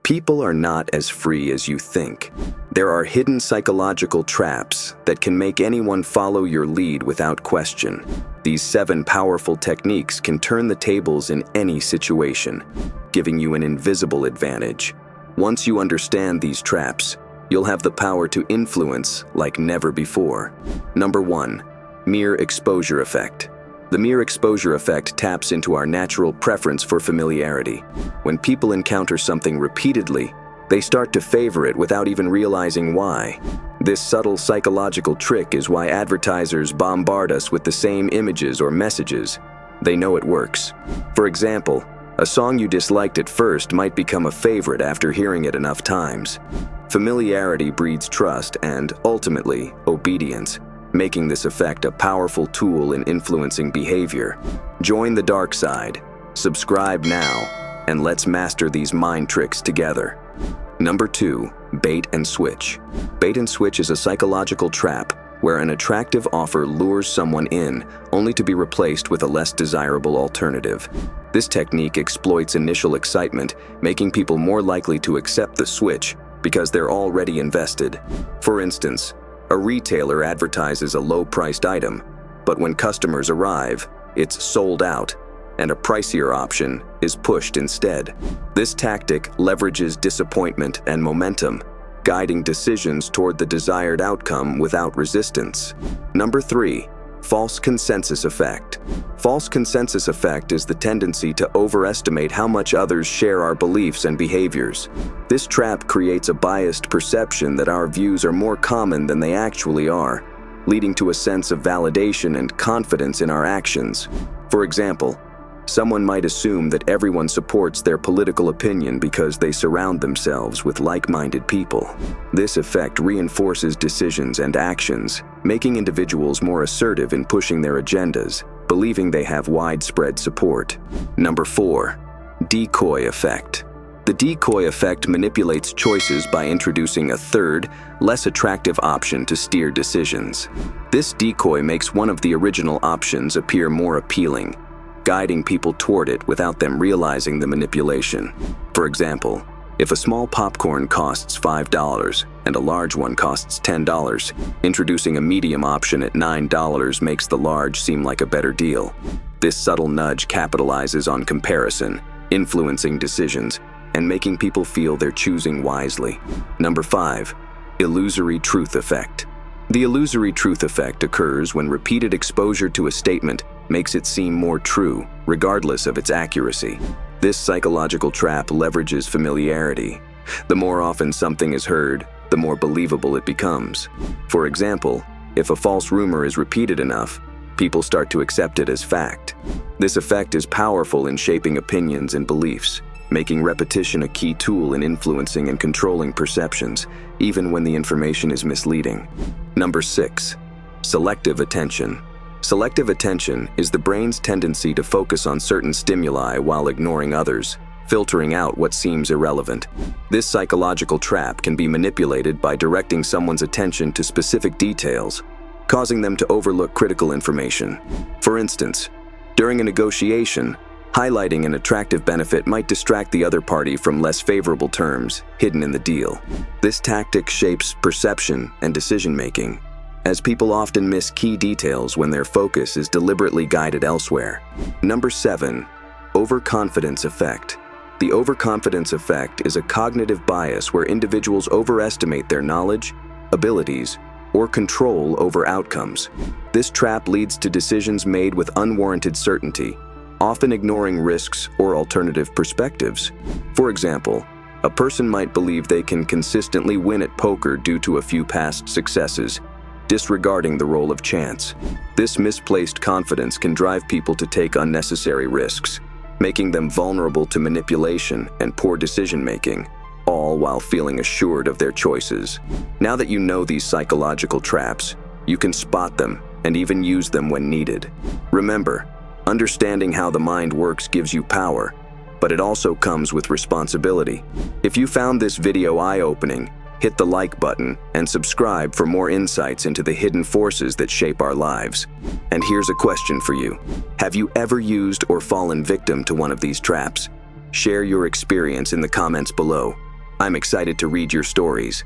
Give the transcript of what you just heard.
People are not as free as you think. There are hidden psychological traps that can make anyone follow your lead without question. These 7 powerful techniques can turn the tables in any situation, giving you an invisible advantage. Once you understand these traps, you'll have the power to influence like never before. Number 1. Mere exposure effect. The mere exposure effect taps into our natural preference for familiarity. When people encounter something repeatedly, they start to favor it without even realizing why. This subtle psychological trick is why advertisers bombard us with the same images or messages. They know it works. For example, a song you disliked at first might become a favorite after hearing it enough times. Familiarity breeds trust and, ultimately, obedience, making this effect a powerful tool in influencing behavior. Join the dark side. Subscribe now, and let's master these mind tricks together. Number 2. Bait and switch. Bait and switch is a psychological trap where an attractive offer lures someone in, only to be replaced with a less desirable alternative. This technique exploits initial excitement, making people more likely to accept the switch because they're already invested. For instance, a retailer advertises a low-priced item, but when customers arrive, it's sold out, and a pricier option is pushed instead. This tactic leverages disappointment and momentum, guiding decisions toward the desired outcome without resistance. Number 3. False consensus effect. False consensus effect is the tendency to overestimate how much others share our beliefs and behaviors. This trap creates a biased perception that our views are more common than they actually are, leading to a sense of validation and confidence in our actions. For example, someone might assume that everyone supports their political opinion because they surround themselves with like-minded people. This effect reinforces decisions and actions, making individuals more assertive in pushing their agendas, believing they have widespread support. Number 4. Decoy effect. The decoy effect manipulates choices by introducing a third, less attractive option to steer decisions. This decoy makes one of the original options appear more appealing, guiding people toward it without them realizing the manipulation. For example, if a small popcorn costs $5 and a large one costs $10, introducing a medium option at $9 makes the large seem like a better deal. This subtle nudge capitalizes on comparison, influencing decisions, and making people feel they're choosing wisely. Number 5. Illusory truth effect. The illusory truth effect occurs when repeated exposure to a statement makes it seem more true, regardless of its accuracy. This psychological trap leverages familiarity. The more often something is heard, the more believable it becomes. For example, if a false rumor is repeated enough, people start to accept it as fact. This effect is powerful in shaping opinions and beliefs, making repetition a key tool in influencing and controlling perceptions, even when the information is misleading. Number 6. Selective attention. Selective attention is the brain's tendency to focus on certain stimuli while ignoring others, filtering out what seems irrelevant. This psychological trap can be manipulated by directing someone's attention to specific details, causing them to overlook critical information. For instance, during a negotiation, highlighting an attractive benefit might distract the other party from less favorable terms hidden in the deal. This tactic shapes perception and decision-making, as people often miss key details when their focus is deliberately guided elsewhere. Number 7. Overconfidence effect. The overconfidence effect is a cognitive bias where individuals overestimate their knowledge, abilities, or control over outcomes. This trap leads to decisions made with unwarranted certainty, often ignoring risks or alternative perspectives. For example, a person might believe they can consistently win at poker due to a few past successes, disregarding the role of chance. This misplaced confidence can drive people to take unnecessary risks, making them vulnerable to manipulation and poor decision-making, all while feeling assured of their choices. Now that you know these psychological traps, you can spot them and even use them when needed. Remember, understanding how the mind works gives you power, but it also comes with responsibility. If you found this video eye-opening, hit the like button and subscribe for more insights into the hidden forces that shape our lives. And here's a question for you. Have you ever used or fallen victim to one of these traps? Share your experience in the comments below. I'm excited to read your stories.